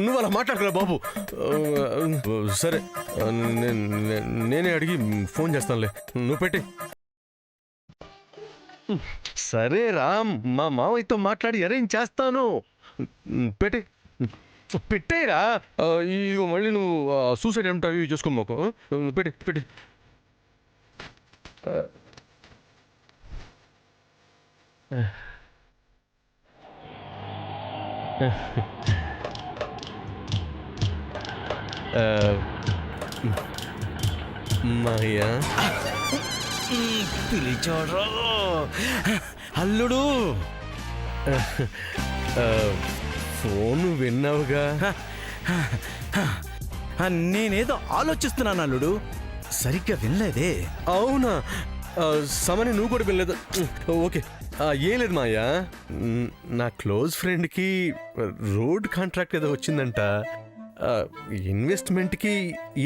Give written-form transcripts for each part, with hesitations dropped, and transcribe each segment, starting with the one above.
నువ్వు అలా మాట్లాడరా బాబు. సరే నేనే అడిగి ఫోన్ చేస్తానులే, నువ్వు పెట్టి. సరే రా, మా మావయ్యతో మాట్లాడి అరేంజ్ చేస్తాను. పెట్టి పెట్టేరా. ఇగో మళ్ళీ నువ్వు సూసైడ్ ఏమిటో అవి చేసుకోమాకు. పెట్టి పెట్టి. మాయా పిలిచాడ్రా అల్లుడు. ఫోన్ విన్నావుగా? నేనేదో ఆలోచిస్తున్నాను అల్లుడు, సరిగ్గా వినలేదే. అవునా? సమని నువ్వు కూడా వినలేదు. ఓకే, ఏం లేదు మాయా, నా క్లోజ్ ఫ్రెండ్కి రోడ్ కాంట్రాక్ట్ ఏదో వచ్చిందంట. ఇన్వెస్ట్మెంట్కి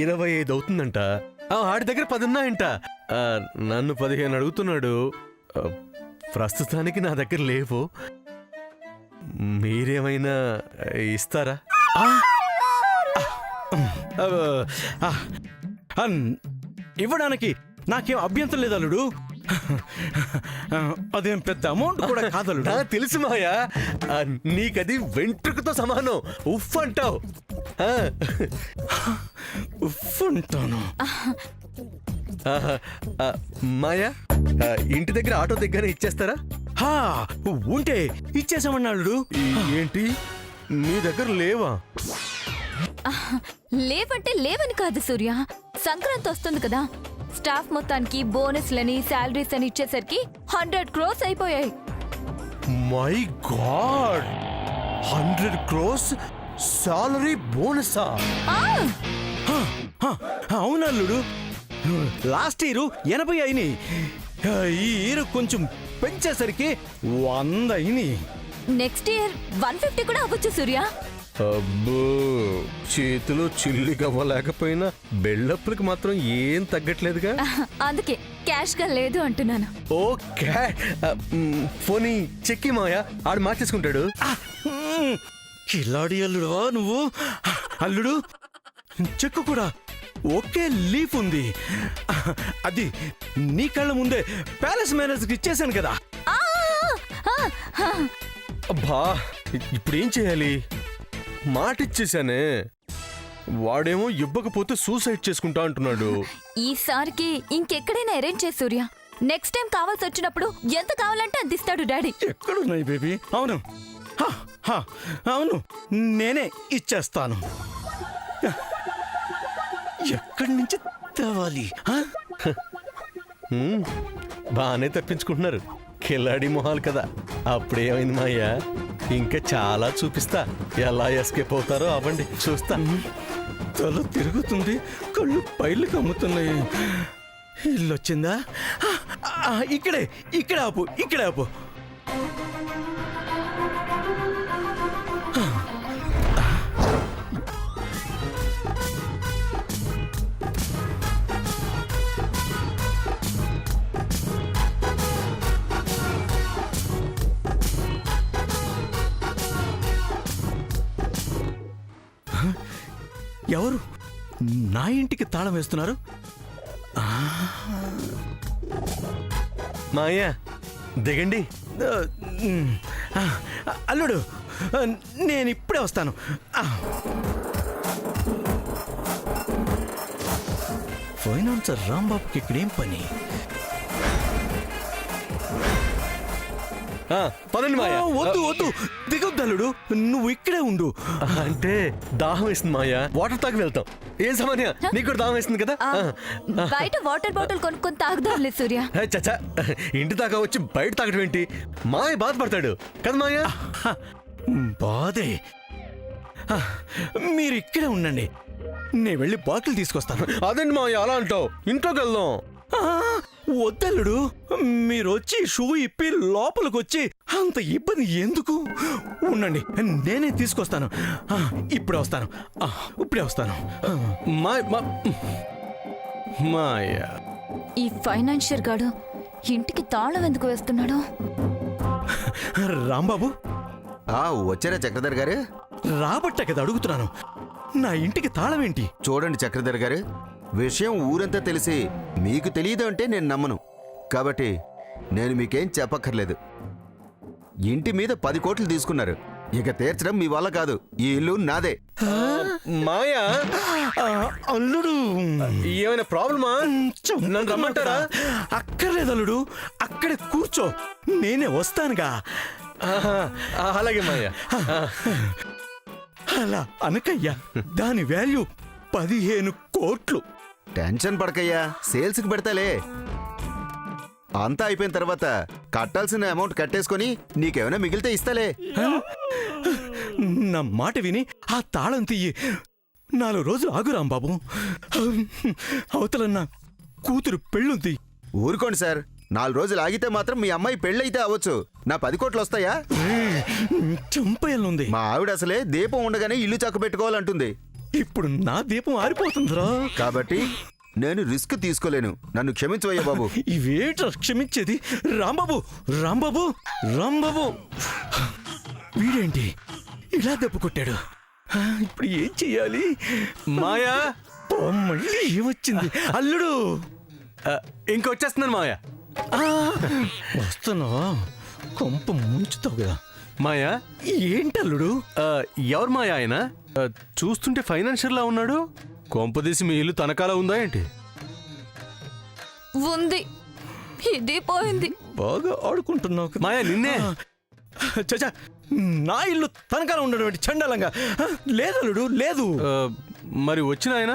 25 అవుతుందంట. ఆడి దగ్గర 10 ఉన్నాయంట. నన్ను 15 అడుగుతున్నాడు. ప్రస్తుతానికి నా దగ్గర లేవు. మీరేమైనా ఇస్తారా? ఇవ్వడానికి నాకేం అభ్యంతరం లేదు అల్లుడు. అదేం పెద్ద అమౌంట్ కూడా కాదలు. తెలుసు మాయా, నీకది వెంట్రుకతో సమానం. ఉఫ్ అంటావు. ఉఫ్ అంటాను. మాయా, ఇంటి దగ్గర ఆటో దగ్గర ఇచ్చేస్తారా? ఉంటే ఇచ్చేసామన్నాడు. ఏంటి, నీ దగ్గర లేవా? లేవంటే లేవని కాదు సూర్య, సంక్రాంతి వస్తుంది కదా, స్టాఫ్ మొత్తానికి బోనస్లని శాలరీస్ అని ఇచ్చేసరికి 100 crores అయిపోయాయి. మై గాడ్, 100 crores సాలరీ బోనసా? అవునల్లుడు, లాస్ట్ ఇయర్ 80 అయినాయి, ఈ ఇయర్ కొంచెం పెంచేసరికి 100 అయినాయి. నెక్స్ట్ ఇయర్ 150 కూడా అవ్వచ్చు సూర్య. అబ్బో, చేతిలో చిల్లి గవ్వలేకపోయినా బెళ్ళప్పులకి మాత్రం ఏం తగ్గట్లేదుగా. అందుకే క్యాష్ గా లేదు అంటున్నాను. ఓకే, ఫోన్ చెక్కి మాయా, ఆడు మార్చేసుకుంటాడు. కిలాడి అల్లుడువా నువ్వు. అల్లుడు, చెక్కు కూడా ఒకే లీఫ్ ఉంది. అది నీ కళ్ళ ముందే ప్యాలెస్ మేనేజర్కి ఇచ్చేసాను కదా. అబ్బా, ఇప్పుడు ఏం చేయాలి? మాటిచ్చేసానే, వాడేమో ఇవ్వకపోతే సూసైడ్ చేసుకుంటా అంటున్నాడు. ఈసారికి ఇంకెక్కడైనా అరేంజ్ చేసి సూర్య, నెక్స్ట్ టైం కావాల్సి వచ్చినప్పుడు ఎంత కావాలంటే అందిస్తాడు డాడీ. ఎక్కడున్నాయి బేబీ? అవును అవును, నేనే ఇచ్చేస్తాను. ఎక్కడి నుంచి తేవాలి? బాగానే తప్పించుకుంటున్నారు, కిలాడి మొహాలు కదా. అప్పుడేమైంది మాయ్యా, ఇంకా చాలా చూపిస్తా. ఎలా ఎస్కేప్ అవుతారో అవ్వండి, చూస్తా. తల తిరుగుతుంది, కళ్ళు పైలు కమ్ముతున్నాయి. ఇల్లు వచ్చిందా? ఇక్కడే ఆపు. ఎవరు నా ఇంటికి తాళం వేస్తున్నారు? మాయా, దిగండి. అల్లుడు, నేను ఇప్పుడే వస్తాను. ఫైనాన్సర్ రాంబాబుకి ఇక్కడేం పని? పదండి మాయా. వద్దు, దిగొద్దు అల్లుడు, నువ్వు ఇక్కడే ఉండు. అంటే దాహం వేస్తుంది మాయా, వాటర్ తాగి వెళ్తాం. ఏం సమన్య, నీకు కూడా దాహం వేస్తుంది కదా? బయట వాటర్ బాటిల్ కొనుక్కొని తాగుదాంలే సూర్య. చచ్చా, ఇంటి దాకా వచ్చి బయట తాగడం ఏంటి? మాయ బాధపడతాడు కదా మాయా. బాధే, మీరు ఇక్కడే ఉండండి, నేను వెళ్ళి బాటిల్ తీసుకొస్తాను. అదేంటి మాయ అలా అంటావు? ఇంట్లోకి వెళ్దాం. వద్దల్లుడు, మీరు వచ్చి షూ ఇప్పి లోపలికి వచ్చి అంత ఇబ్బంది ఎందుకు? ఉండండి, నేనే తీసుకొస్తాను. ఇప్పుడే వస్తాను. మాయా, ఈ ఫైనాన్షియర్ గాడు ఇంటికి తాళం ఎందుకు వేస్తున్నాడు? రాంబాబు, వచ్చారా చక్రధర్ గారు? రాబట్టే కదా అడుగుతున్నాను. నా ఇంటికి తాళం ఏంటి? చూడండి చక్రధర్ గారు, విషయం ఊరంతా తెలిసి మీకు తెలియదు అంటే నేను నమ్మను. కాబట్టి నేను మీకేం చెప్పక్కర్లేదు. ఇంటి మీద 10 కోట్లు తీసుకున్నారు. ఇక తీర్చడం మీ వల్ల కాదు. ఈ ఇల్లు నాదే. మాయా, ఆ, అల్లుడు ఏమైనా ప్రాబ్లమా? నన్ను రమ్మంటారా? అక్కర్లేదు అల్లుడు, అక్కడే కూర్చో, నేనే వస్తానుగా. ఆహా, అలాగే మాయా. అలా అనకయ్యా, దాని వాల్యూ 15 కోట్లు. టెన్షన్ పడకయ్యా, సేల్స్కి పెడతాలే. అంతా అయిపోయిన తర్వాత కట్టాల్సిన అమౌంట్ కట్టేసుకొని నీకేమైనా మిగిలితే ఇస్తాలే. నా మాట విని ఆ తాళం తీయి. 4 రోజులు ఆగు రాంబాబు. అవతల నా కూతురు పెళ్ళుంది. ఊరుకోండి సార్, 4 రోజులు ఆగితే మాత్రం మీ అమ్మాయి పెళ్ళైతే అవ్వచ్చు. నా 10 కోట్లు వస్తాయా? చంపేయాలనుంది. మా ఆవిడ అసలే దీపం ఉండగానే ఇల్లు చక్క పెట్టుకోవాలంటుంది. ఇప్పుడు నా దీపం ఆరిపోతుందిరా. కాబట్టి నేను రిస్క్ తీసుకోలేను. నన్ను క్షమించవయ్యా బాబు. ఇవేట్రా క్షమించేది? రాంబాబు, రాంబాబు, రాంబాబు, వీడేంటి ఇలా దెబ్బ కొట్టాడు? ఇప్పుడు ఏం చెయ్యాలి? మాయా, ఓ, మళ్ళీ ఏమొచ్చింది? అల్లుడు ఇంకొచ్చేస్తున్నాను మాయా. వస్తున్నావా? కొంప ముంచుతావు కదా. మాయా, ఏంటల్లుడు? ఎవరు మాయా ఆయన? చూస్తుంటే ఫైనాన్షియర్ లా ఉన్నాడు. కొంపదీసి మీ ఇల్లు తనకాల ఉందా ఏంటి? ఉంది, ఇది పోయింది. బాగా ఆడుకుంటున్నావు కదా. మాయా, నిన్నే. చచ్చా, నా ఇల్లు తనకాల ఉండడం చండాలంగా లేదల్లుడు, లేదు. మరి వచ్చిన ఆయన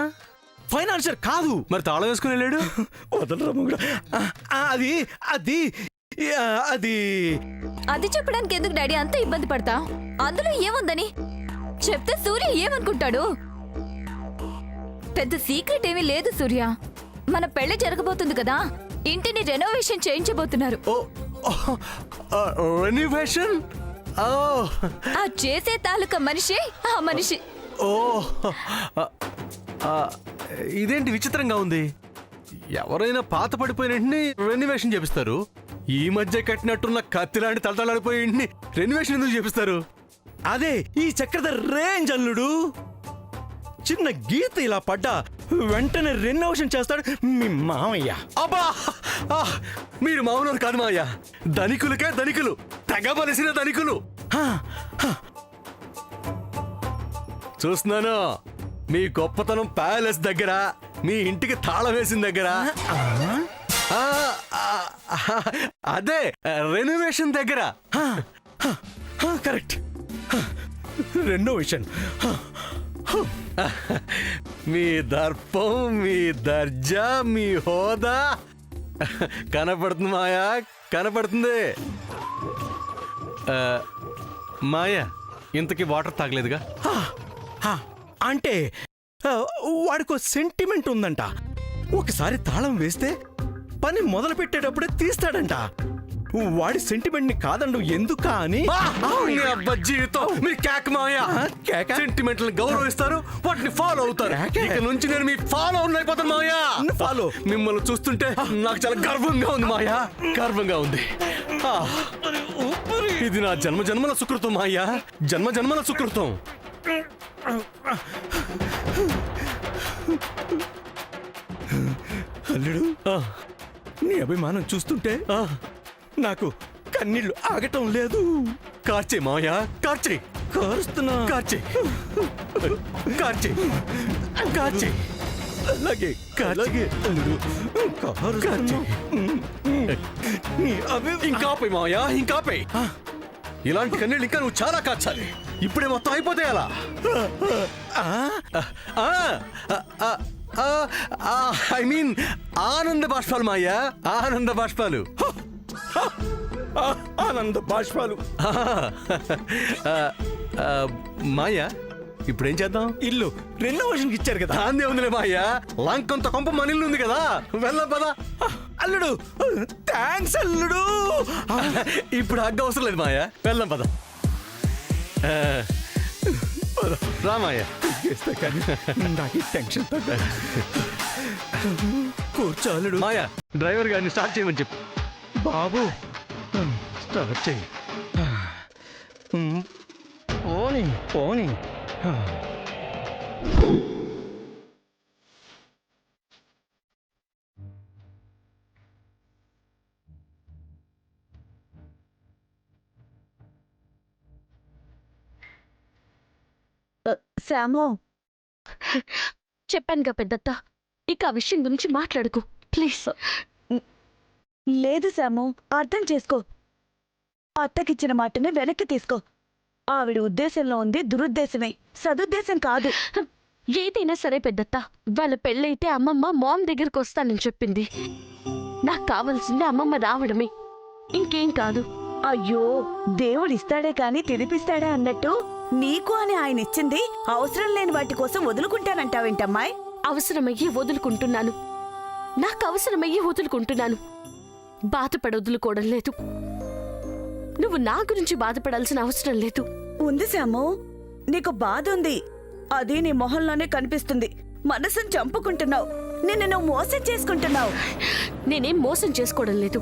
ఫైనాన్షియర్ కాదు. మరి తాళం వేసుకుని వెళ్ళాడు. వదలరా మొగుడా. అది అది అది అది చెప్పడానికి ఎందుకు డాడీ అంత ఇబ్బంది పడతా? అందులో ఏముందని చెప్తే సూర్య ఏమనుకుంటాడు? పెద్ద సీక్రెట్ ఏమీ లేదు సూర్య. మన పెళ్లి జరగబోతుంది కదా, ఇంటిని రెనోవేషన్ చేయించబోతున్నారు. రెనోవేషన్? ఆ చేసే తాలూకా మనిషి ఆ మనిషి. ఇదేంటి విచిత్రంగా ఉంది? ఎవరైనా పాత పడిపోయిన ఇంటిని రెనోవేషన్ చేపిస్తారు. ఈ మధ్య కట్టినట్టున్న కత్తిలాంటి తలతలాడిపోయే ఇంటిని రెనోవేషన్ ఎందుకు చేపిస్తారు? అదే ఈ చక్రధర్ రేంజ్ అల్లుడు. చిన్న గీత ఇలా పడ్డా వెంటనే రెనోవేషన్ చేస్తాడు మీ మామయ్య. అబ్బా, మీరు మామూలు కాదు మాయా. ధనికులకే ధనికులు, తెగబలిసిన ధనికులు. చూస్తున్నాను మీ గొప్పతనం. ప్యాలెస్ దగ్గర, మీ ఇంటికి తాళం వేసిన దగ్గర, అదే రెనోవేషన్ దగ్గర. Correct, renovation. మీ దర్పం, మీ దర్జా, మీ హోదా కనపడుతుంది మాయా, కనపడుతుంది. మాయా, ఇంతకీ వాటర్ తాగలేదుగా? అంటే వాడికో సెంటిమెంట్ ఉందంట. ఒకసారి తాళం వేస్తే పని మొదలు పెట్టేటప్పుడే తీస్తాడంట. వాడి సెంటిమెంట్ ని కాదండు ఎందుకా అని. జీవితం మీ కేక మాయా. సెంటిమెంట్ గౌరవిస్తారు, వాటిని ఫాలో అవుతారు. ఇక నుంచి నేను మీ ఫాలో అయిపోతాను మాయా. ఫాలో. మిమ్మల్ని చూస్తుంటే నాకు చాలా గర్వంగా ఉంది మాయా, గర్వంగా ఉంది. ఇది నా జన్మ జన్మల సుకృతం మాయా, జన్మ జన్మల సుకృతం. అల్లుడు, నీ అభిమానం చూస్తుంటే నాకు కన్నీళ్లు ఆగటం లేదు. కార్చే మాయా, కార్చే. కారుస్తున్నా. కార్చే, కార్చే, కార్చే. అలాగే అలాగే అల్లుడు, కారుస్తున్నా. నీ ఇంకాపై మాయా, ఇంకాపై. ఇలాంటి కన్నీళ్ళు ఇంకా నువ్వు చాలా కార్చాలి. ఇప్పుడే మొత్తం అయిపోతే అలా. ఐ మీన్ ఆనంద బాష్పాలు మాయా, ఆనంద బాష్పాలు. ఆనంద బాష్పాలు. మాయా, ఇప్పుడేం చేద్దాం? ఇల్లు రెనోవేషన్ ఇచ్చారు కదా. దాన్నే ఉందిలే మాయా, లంకంత కొంప మన ఇల్లు ఉంది కదా, వెళ్దాం పదా. అల్లుడు, థ్యాంక్స్ అల్లుడు. ఇప్పుడు హగ్గు అవసరం లేదు మాయా, వెళ్దాం పద. రామాయా, నాకు టెన్షన్ కూర్చో అల్లుడు. మాయా, డ్రైవర్ గారిని స్టార్ట్ చేయమని చెప్పు. బాబు స్టార్ట్ చేయి. పోనీ పోనీ శాము చెప్పానుగా పెద్దత్త ఇక ఆ విషయం గురించి మాట్లాడుకు ప్లీజ్. లేదు శాము, అర్థం చేసుకో. అత్తకిచ్చిన మాటని వెనక్కి తీసుకో. ఆవిడ ఉద్దేశంలో ఉంది దురుద్దేశమే, సదుద్దేశం కాదు. ఏదైనా సరే పెద్దత్త, వాళ్ళ పెళ్ళైతే అమ్మమ్మ మామ్ దగ్గరకు వస్తానని చెప్పింది. నాకు కావాల్సింది అమ్మమ్మ రావడమే, ఇంకేం కాదు. అయ్యో, దేవుడిస్తాడే కాని తినిపిస్తాడా అన్నట్టు నీకు అని ఆయన ఇచ్చింది అవసరం లేని వాటి కోసం వదులుకుంటానంటావేంటమ్మాయి? అవసరమయ్యి వదులుకుంటున్నాను, నాకు అవసరమయ్యి వదులుకుంటున్నాను. బాధపడి వదులుకోవడం లేదు. నువ్వు నా గురించి బాధపడాల్సిన అవసరం లేదు. ఉంది శాము, నీకు బాధ ఉంది, అది నీ మొహంలోనే కనిపిస్తుంది. మనసును చంపుకుంటున్నావు, నిన్ను నువ్వు మోసం చేసుకుంటున్నావు. నేనేం మోసం చేసుకోవడం లేదు,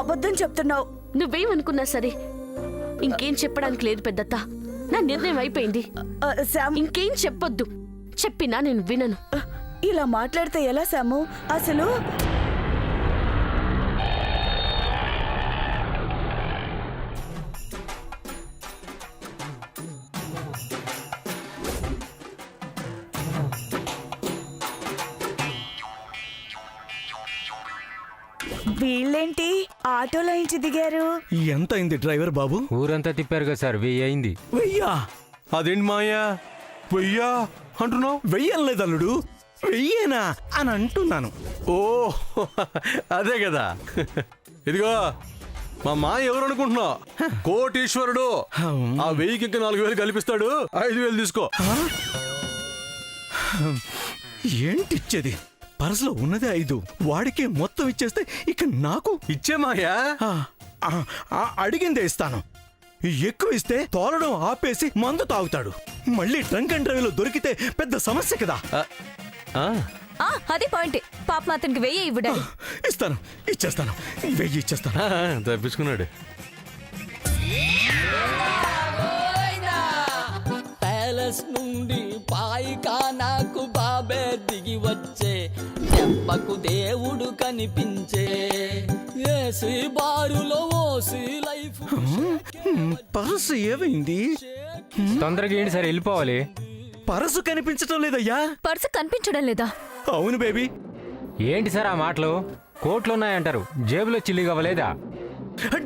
అబద్ధం చెప్తున్నావు. నువ్వేమనుకున్నా సరే ఇంకేం చెప్పడానికి లేదు పెద్దత్త. నా నిర్ణయం అయిపోయింది. ఇంకేం చెప్పొద్దు, చెప్పినా నేను వినను. ఇలా మాట్లాడితే ఎలా శాము? అసలు వీళ్ళేంటి ఆటోలో నుంచి దిగారు? ఎంత అయింది డ్రైవర్ బాబు? ఊరంతా తిప్పారు కదా సార్, 1000 అయింది. వెయ్యా? అదేంటి మాయా వెయ్యా అంటున్నావు? వెయ్యం లేదు అల్లుడు, వెయ్యేనా అని అంటున్నాను. ఓ అదే కదా. ఇదిగో మా మాయ ఎవరు అనుకుంటున్నావు? కోటీశ్వరుడు. ఆ 1000కి ఇంకా 4000 కల్పిస్తాడు. 5000 తీసుకో. ఏంటిచ్చేది? పర్సులో ఉన్నదే 5, వాడికే మొత్తం ఇచ్చేస్తే ఇక నాకు ఇచ్చే మాయా. అడిగిందే ఇస్తాను. ఎక్కువ ఇస్తే తోలడం ఆపేసి మందు తాగుతాడు. మళ్ళీ డ్రంక్ అండ్ డ్రైవ్ లో దొరికితే పెద్ద సమస్య కదా. అది పాయింట్. పాపం అతనికి 1000 ఇవ్వడా? ఇస్తాను, ఇచ్చేస్తాను, 1000 ఇచ్చేస్తాను. తప్పించుకున్నాడు. ప్యాలెస్ నుండి పాయికానాకు బాబే దిగి వచ్చే, దెబ్బకు దేవుడు కనిపించే, ఏసీ బారులో ఓసి లైఫ్. పర్సు ఏమైంది? తొందరగా ఏంటి సార్, వెళ్ళిపోవాలి. పర్సు కనిపించటం లేదయ్యా. పర్సు కనిపించడం లేదా? అవును బేబీ. ఏంటి సార్ ఆ మాటలు? కోట్లున్నాయంటారు, జేబులో చిల్లిగవ్వలేదా?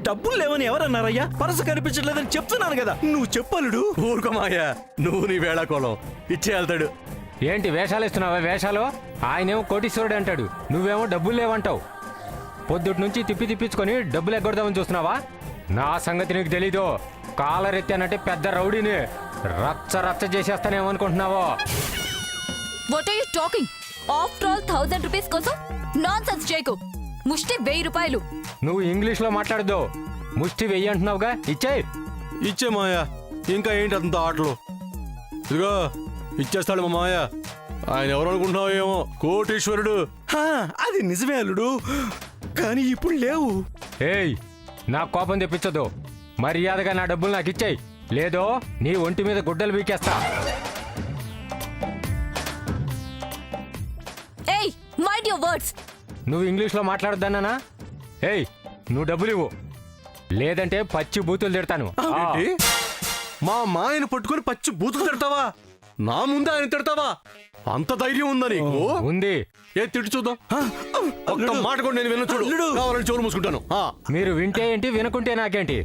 డబ్బులు లేవని ఎవరన్నారయ్యా? పర్సు కనిపించట్లేదని చెప్తున్నాను కదా, నువ్వు చెప్పలుడు. ఊరుకో మాయా, నువ్వు నీ వేళాకోళం. ఇచ్చే వెళ్తాడు. ఏంటి వేషాలు ఇస్తున్నావా? వేషాలు. ఆయనేమో కోటీశ్వరుడు అంటాడు, నువ్వేమో డబ్బులు లేవంటావు. పొద్దుటి నుంచి తిప్పించుకొని డబ్బులు ఎగ్గొడదామని చూస్తున్నావా? నా సంగతి నీకు తెలీదు. కాలర్ ఎత్తానంటే పెద్ద రౌడీని రచ్చ రచ్చ చేసేస్తానేమనుకుంటున్నావో? What are you talking? After all 1000 rupees కోసం నాన్ సెన్స్ చేయకు. ముష్టి 1000 రూపాయలు. నువ్వు ఇంగ్లీష్లో మాట్లాడదు. ముష్టి 1000 అంటున్నావుగా, ఇచ్చేయ్. ఇచ్చే మాయా, ఇంకా ఏంటి అతనితో ఆటలు? ఇదిగో ఇచ్చేస్తాడు మా మాయ. ఆయన ఎవరు అనుకుంటున్నావు ఏమో, కోటీశ్వరుడు. అది నిజమే అల్లుడు, కానీ ఇప్పుడు లేవు. ఏయ్, నా కోపం తెప్పించదు. మర్యాదగా నా డబ్బులు నాకు ఇచ్చేయ్, లేదో నీ ఒంటి మీద గుడ్డలు బీకేస్తా. ఏయ్, మైండ్ యువర్ వర్డ్స్. నువ్వు ఇంగ్లీష్లో మాట్లాడొద్దన్నానా? ఏయ్, నువ్వు డబ్బులు ఇవ్వు, లేదంటే పచ్చి బూతులు తిడతాను. ఏంటి? మా మాయను పట్టుకొని పచ్చి బూతులు తిడతావా? నా ముందే ఆయన తిడతావా? అంత ధైర్యం ఉందా నీకు? ఉంది. ఏ తిట్టు చూద్దాం. ఒక్క మాట కూడా నేను విన్న చూడు. కావాలని చెవులు మూసుకుంటాను. మీరు వింటే ఏంటి, వినకుంటే నాకేంటి?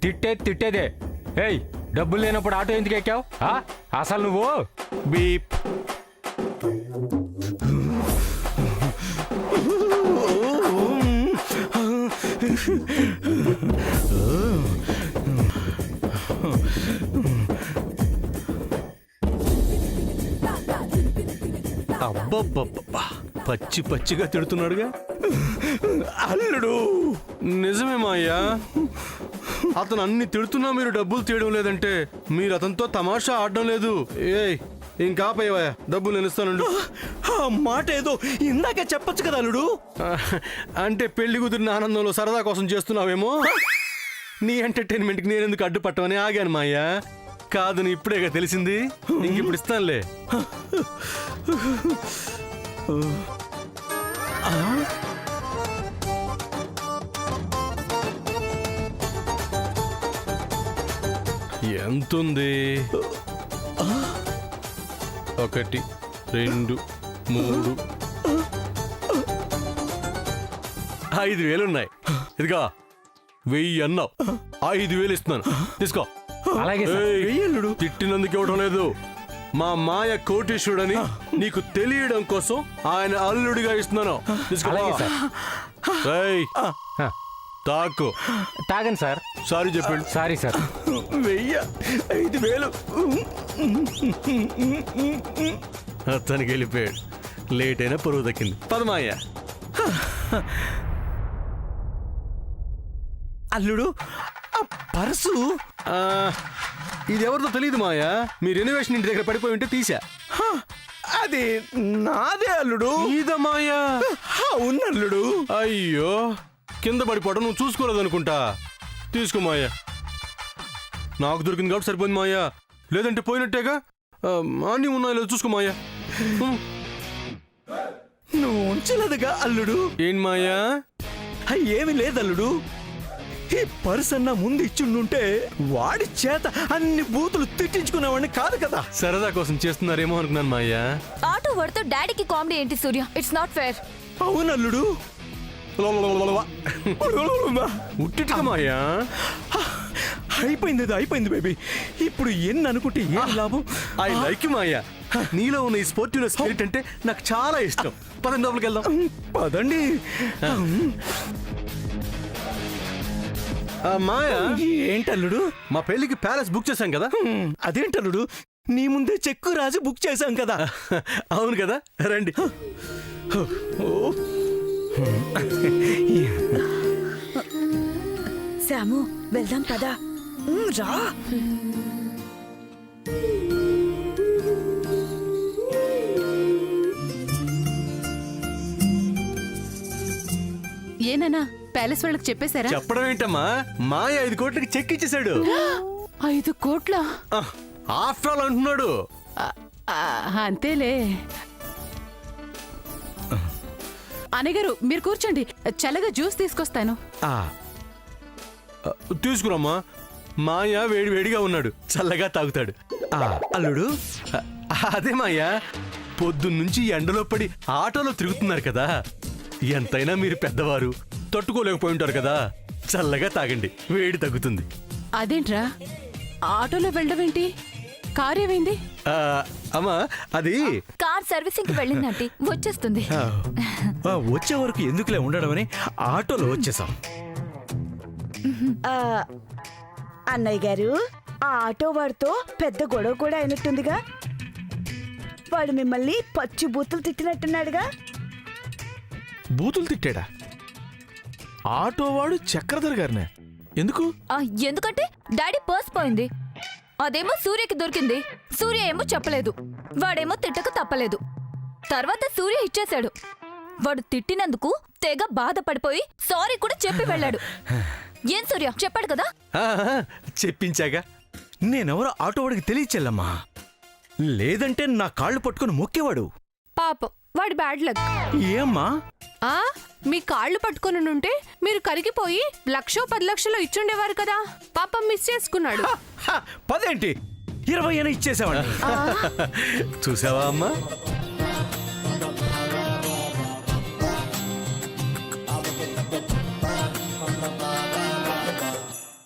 తిట్టేదే. ఏయ్, డబ్బులు లేనప్పుడు ఆటో ఎందుకు ఎక్కావు? అసలు నువ్వు బీప్. అబ్బబ్బబ్బా, పచ్చి పచ్చిగా తిడుతున్నాడుగా అల్లుడు. నిజమే మాయ్యా, అతను అన్ని తిడుతున్నా మీరు డబ్బులు తీయడం లేదంటే మీరు అతనితో తమాషా ఆడడం లేదు. ఏయ్, ఇంకాపయ్యా, డబ్బులు నేను ఇస్తానండు. ఆ మాట ఏదో ఇందాక చెప్పొచ్చు కదా అల్లుడు. అంటే పెళ్లి కుదిరిన ఆనందంలో సరదా కోసం చేస్తున్నావేమో. నీ ఎంటర్టైన్మెంట్కి నేను ఎందుకు అడ్డుపట్టమని ఆగాను మాయ్యా. కాదని ఇప్పుడేగా తెలిసింది. ఇంక ఇప్పుడు ఇస్తానులే. ఎంతుంది? 1 2 3 5,000 ఉన్నాయి. ఇదిగా 1000 అన్నావు, 5,000 ఇస్తున్నాను, తీసుకో. అలాగే సార్. ఏయ్, వెయ్యల్లుడు. తిట్టినందుకు ఇవ్వడం లేదు. మా మాయ కోటీశ్వరుడని నీకు తెలియడం కోసం ఆయన అల్లుడిగా ఇస్తున్నాను, తీసుకో. అలాగే సార్. ఏయ్, ఆ, తాకు. తాగండి సార్. సారీ చెప్పండి. Sorry sir. 5,000. అతనికి వెళ్ళిపోయాడు. లేట్ అయినా పరువు దక్కింది. పదమాయ. అల్లుడు, ఆ పర్సు ఆ, ఇది ఎవరితో తెలియదు మాయా. మీ రెనోవేషన్ ఇంటి దగ్గర పడిపోయి ఉంటే తీసా. హ, అది నాదే అల్లుడు. ఇదా మాయా? అవును అల్లుడు. అయ్యో, కింద పడిపోవడం నువ్వు చూసుకోలేదనుకుంటా. తీసుకో మాయా. నాకు దొరికింది కాబట్టి సరిపోయింది మాయా, లేదంటే పోయినట్టేగా. అన్నీ ఉన్నాయో లేదో చూసుకో మాయా. నువ్వు ఉంచలేదుగా అల్లుడు. ఏం మాయా? ఏమి లేదల్లుడు. ఈ పర్స్ అన్న ముందు ఇచ్చిండుంటే వాడి చేత అన్ని బూతులు తిట్టించుకునేవాడిని కాదు కదా. సరదా కోసం చేస్తున్నారేమో అనుకున్నాను మాయా. ఆటో వాడితో డాడీకి కామెడీ ఏంటి సూర్య? It's not fair. అవునల్లుడు. ఉట్టిగా మాయా. అయిపోయింది బేబీ. ఇప్పుడు ఎన్ని అనుకుంటే ఏం లాభం. I like Maya. నీలో ఉన్న ఈ స్పోర్టివ్ స్పిరిట్ అంటే నాకు చాలా ఇష్టం. పదండి లోపలికి వెళ్దాం. పదండి. మాయా, ఏంటల్లుడు? మా పెళ్లికి ప్యాలెస్ బుక్ చేశాం కదా. అదేంటల్లుడు, నీ ముందే చెక్కు రాసి బుక్ చేశాం కదా. అవును కదా, రండి. శాము, వెళ్దాం పదా. రా. ఏనన్నా ప్యాలెస్ వాళ్ళకి చెప్పేశారా? చెప్పడం ఏంటమ్మా, మాయ 5 కోట్లకి చెక్ ఇచ్చేశాడు. 5 కోట్ల? ఆఫ్టర్ ఆల్ అంటున్నాడు. అంతేలే. అనగారు మీరు కూర్చోండి, చల్లగా జ్యూస్ తీసుకొస్తాను. తీసుకురమ్మా. మాయ వేడిగా ఉన్నాడు, చల్లగా తాగుతాడు. అల్లుడు, అదే మాయా, పొద్దున్నుంచి ఎండలో పడి ఆటోలో తిరుగుతున్నారు కదా. ఎంతైనా మీరు పెద్దవారు, తట్టుకోలేకపోయి ఉంటారు కదా. చల్లగా తాగండి, వేడి తగ్గుతుంది. అదేంట్రా ఆటోలో వెళ్ళవేంటి? కార్ ఏమైంది? అమ్మా, అది కార్ సర్వీసింగ్ కి వెళ్ళిందంటే వచ్చేస్తుంది. వచ్చే వరకు ఎందుకులే ఉండడమని ఆటోలో వచ్చేసాం. అన్నయ్య గారు, ఆ ఆటో వాడితో పెద్ద గొడవ కూడా అయినట్టుందిగా. వాడు మిమ్మల్ని పచ్చి బూతులు తిట్టినట్టున్నాడుగా. బూతులు తిట్టాడా? ఆటోవాడు చక్రధర్ గారినే. ఎందుకు? ఎందుకంటే డాడీ పర్స్ పోయింది, అదేమో సూర్యకి దొరికింది. సూర్య ఏమో చెప్పలేదు, వాడేమో తిట్టక తప్పలేదు. తర్వాత సూర్య ఇచ్చేశాడు. వాడు తిట్టినందుకు తెగ బాధపడిపోయి సారీ కూడా చెప్పి వెళ్ళాడు. ఏం సూర్య చెప్పాడు కదా. చెప్పించాగా. నేనెవరో ఆటోవాడికి తెలియచెల్లమ్మా, లేదంటే నా కాళ్ళు పట్టుకుని మొక్కేవాడు. పాపం వాడి బ్యాడ్ లక్. ఏమ్మా? మీ కాళ్ళు పట్టుకుని ఉంటే మీరు కరిగిపోయి 1,10 లక్షలు ఇచ్చుండేవారు కదా. పాపం మిస్ చేసుకున్నాడు. 10 ఏంటి, 20 అయినా ఇచ్చేసేవాడు. చూసావా అమ్మా,